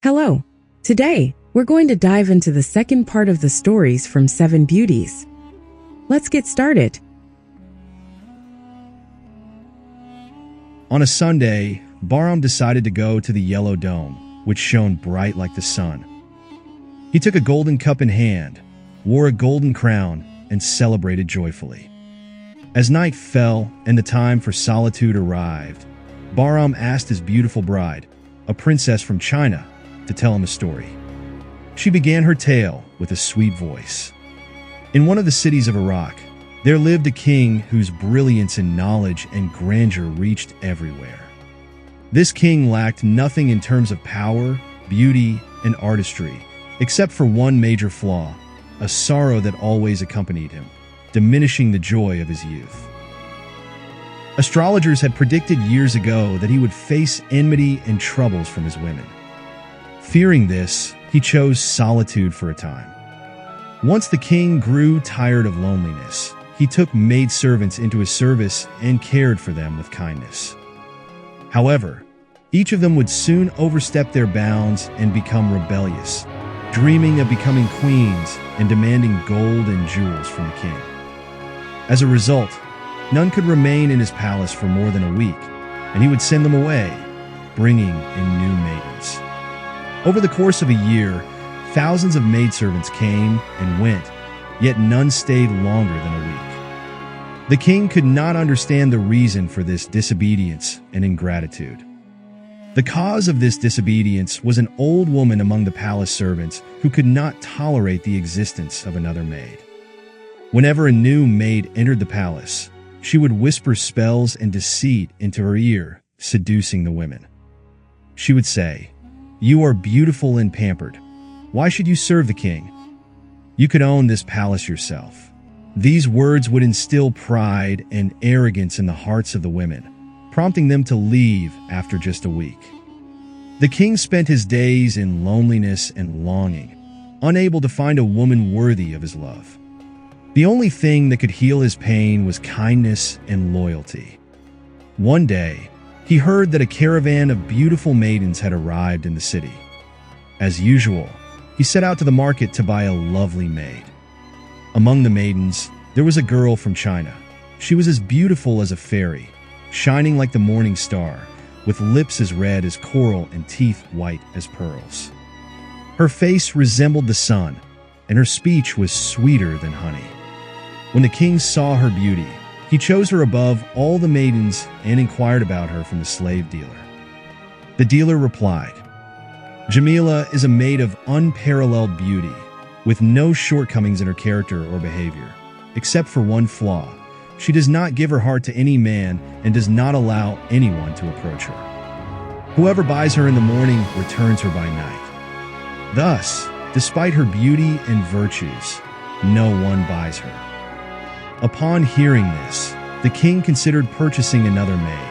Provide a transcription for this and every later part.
Hello. Today, we're going to dive into the second part of the stories from Seven Beauties. Let's get started. On a Sunday, Bahram decided to go to the Yellow Dome, which shone bright like the sun. He took a golden cup in hand, wore a golden crown, and celebrated joyfully. As night fell and the time for solitude arrived, Bahram asked his beautiful bride, a princess from China, to tell him a story. She began her tale with a sweet voice. In one of the cities of Iraq, there lived a king whose brilliance and knowledge and grandeur reached everywhere. This king lacked nothing in terms of power, beauty, and artistry, except for one major flaw, a sorrow that always accompanied him, diminishing the joy of his youth. Astrologers had predicted years ago that he would face enmity and troubles from his women. Fearing this, he chose solitude for a time. Once the king grew tired of loneliness, he took maidservants into his service and cared for them with kindness. However, each of them would soon overstep their bounds and become rebellious, dreaming of becoming queens and demanding gold and jewels from the king. As a result, none could remain in his palace for more than a week, and he would send them away, bringing in new maidens. Over the course of a year, thousands of maidservants came and went, yet none stayed longer than a week. The king could not understand the reason for this disobedience and ingratitude. The cause of this disobedience was an old woman among the palace servants who could not tolerate the existence of another maid. Whenever a new maid entered the palace, she would whisper spells and deceit into her ear, seducing the women. She would say, "You are beautiful and pampered. Why should you serve the king? You could own this palace yourself." These words would instill pride and arrogance in the hearts of the women, prompting them to leave after just a week. The king spent his days in loneliness and longing, unable to find a woman worthy of his love. The only thing that could heal his pain was kindness and loyalty. One day, he heard that a caravan of beautiful maidens had arrived in the city. As usual, he set out to the market to buy a lovely maid. Among the maidens, there was a girl from China. She was as beautiful as a fairy, shining like the morning star, with lips as red as coral and teeth white as pearls. Her face resembled the sun, and her speech was sweeter than honey. When the king saw her beauty, he chose her above all the maidens and inquired about her from the slave dealer. The dealer replied, "Jamila is a maid of unparalleled beauty, with no shortcomings in her character or behavior, except for one flaw. She does not give her heart to any man and does not allow anyone to approach her. Whoever buys her in the morning returns her by night. Thus, despite her beauty and virtues, no one buys her." Upon hearing this, the king considered purchasing another maid,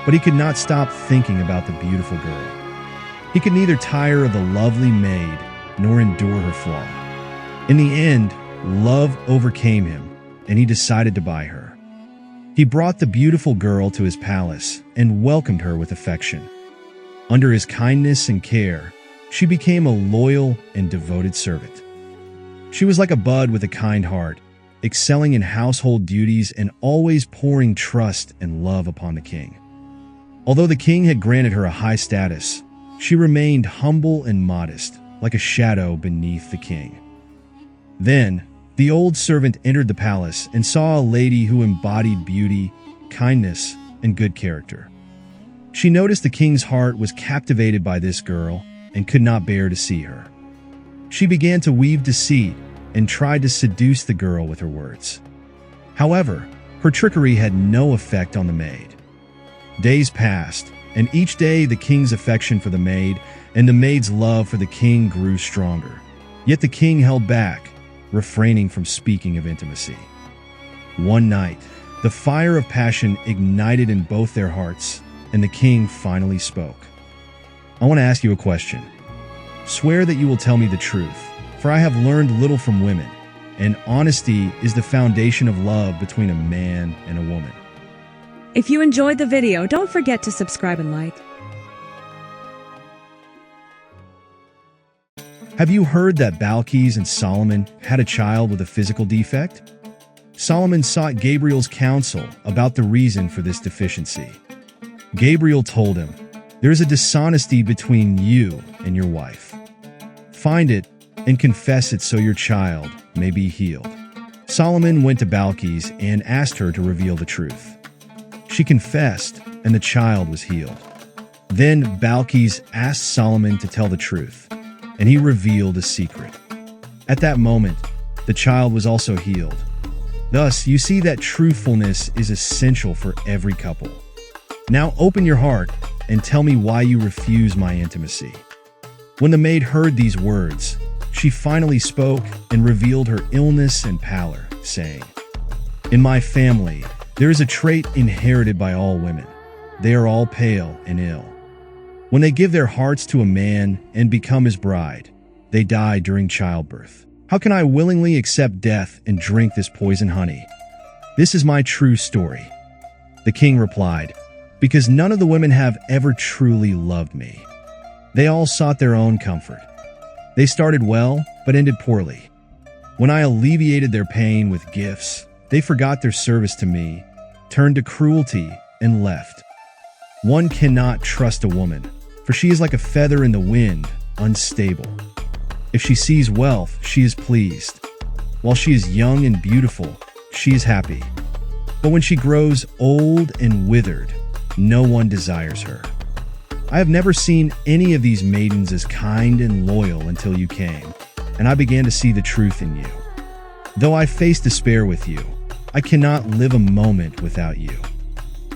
but he could not stop thinking about the beautiful girl. He could neither tire of the lovely maid nor endure her flaw. In the end, love overcame him, and he decided to buy her. He brought the beautiful girl to his palace and welcomed her with affection. Under his kindness and care, she became a loyal and devoted servant. She was like a bud with a kind heart, excelling in household duties and always pouring trust and love upon the king. Although the king had granted her a high status, she remained humble and modest, like a shadow beneath the king. Then, the old servant entered the palace and saw a lady who embodied beauty, kindness, and good character. She noticed the king's heart was captivated by this girl and could not bear to see her. She began to weave deceit and tried to seduce the girl with her words. However, her trickery had no effect on the maid. Days passed, and each day the king's affection for the maid and the maid's love for the king grew stronger. Yet the king held back, refraining from speaking of intimacy. One night, the fire of passion ignited in both their hearts, and the king finally spoke. "I want to ask you a question. Swear that you will tell me the truth, for I have learned little from women, and honesty is the foundation of love between a man and a woman." If you enjoyed the video, don't forget to subscribe and like. Have you heard that Balkis and Solomon had a child with a physical defect? Solomon sought Gabriel's counsel about the reason for this deficiency. Gabriel told him, "There is a dishonesty between you and your wife. Find it and confess it so your child may be healed." Solomon went to Balkis and asked her to reveal the truth. She confessed, and the child was healed. Then Balkis asked Solomon to tell the truth, and he revealed a secret. At that moment, the child was also healed. Thus, you see that truthfulness is essential for every couple. Now open your heart and tell me why you refuse my intimacy. When the maid heard these words, she finally spoke and revealed her illness and pallor, saying, "In my family, there is a trait inherited by all women. They are all pale and ill. When they give their hearts to a man and become his bride, they die during childbirth. How can I willingly accept death and drink this poison honey? This is my true story." The king replied, "Because none of the women have ever truly loved me. They all sought their own comfort. They started well, but ended poorly. When I alleviated their pain with gifts, they forgot their service to me, turned to cruelty, and left. One cannot trust a woman, for she is like a feather in the wind, unstable. If she sees wealth, she is pleased. While she is young and beautiful, she is happy. But when she grows old and withered, no one desires her. I have never seen any of these maidens as kind and loyal until you came, and I began to see the truth in you. Though I face despair with you, I cannot live a moment without you."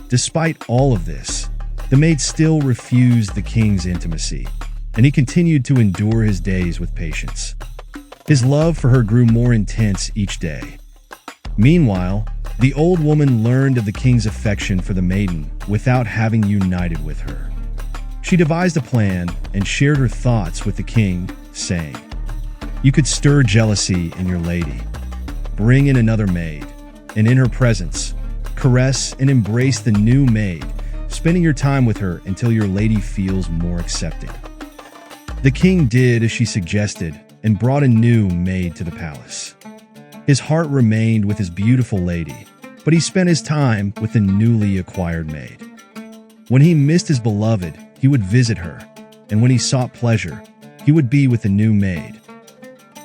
Despite all of this, the maid still refused the king's intimacy, and he continued to endure his days with patience. His love for her grew more intense each day. Meanwhile, the old woman learned of the king's affection for the maiden without having united with her. She devised a plan and shared her thoughts with the king, saying, "You could stir jealousy in your lady. Bring in another maid, and in her presence, caress and embrace the new maid, spending your time with her until your lady feels more accepting." The king did as she suggested and brought a new maid to the palace. His heart remained with his beautiful lady, but he spent his time with the newly acquired maid. When he missed his beloved, he would visit her, and when he sought pleasure, he would be with the new maid.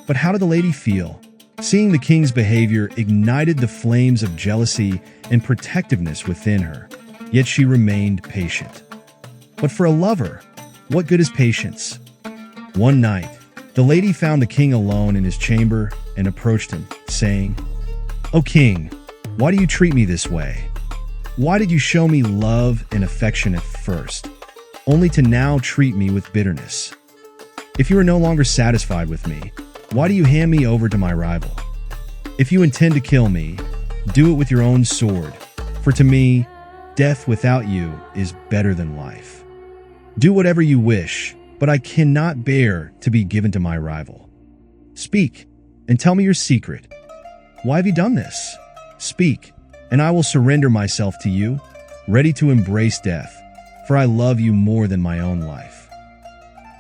But how did the lady feel? Seeing the king's behavior ignited the flames of jealousy and protectiveness within her, yet she remained patient. But for a lover, what good is patience? One night, the lady found the king alone in his chamber and approached him, saying, "O king, why do you treat me this way? Why did you show me love and affection at first, only to now treat me with bitterness? If you are no longer satisfied with me, why do you hand me over to my rival? If you intend to kill me, do it with your own sword, for to me, death without you is better than life. Do whatever you wish, but I cannot bear to be given to my rival. Speak, and tell me your secret. Why have you done this? Speak, and I will surrender myself to you, ready to embrace death, for I love you more than my own life."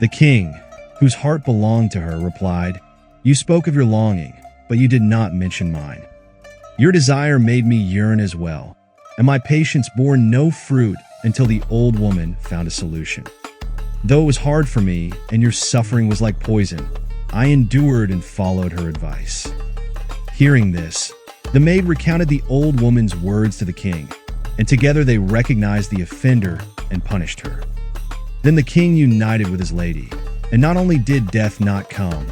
The king, whose heart belonged to her, replied, "You spoke of your longing, but you did not mention mine. Your desire made me yearn as well, and my patience bore no fruit until the old woman found a solution. Though it was hard for me, and your suffering was like poison, I endured and followed her advice." Hearing this, the maid recounted the old woman's words to the king, and together they recognized the offender and punished her. Then the king united with his lady, and not only did death not come,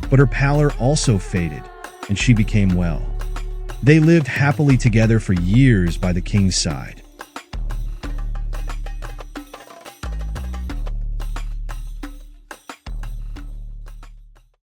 but her pallor also faded, and she became well. They lived happily together for years by the king's side.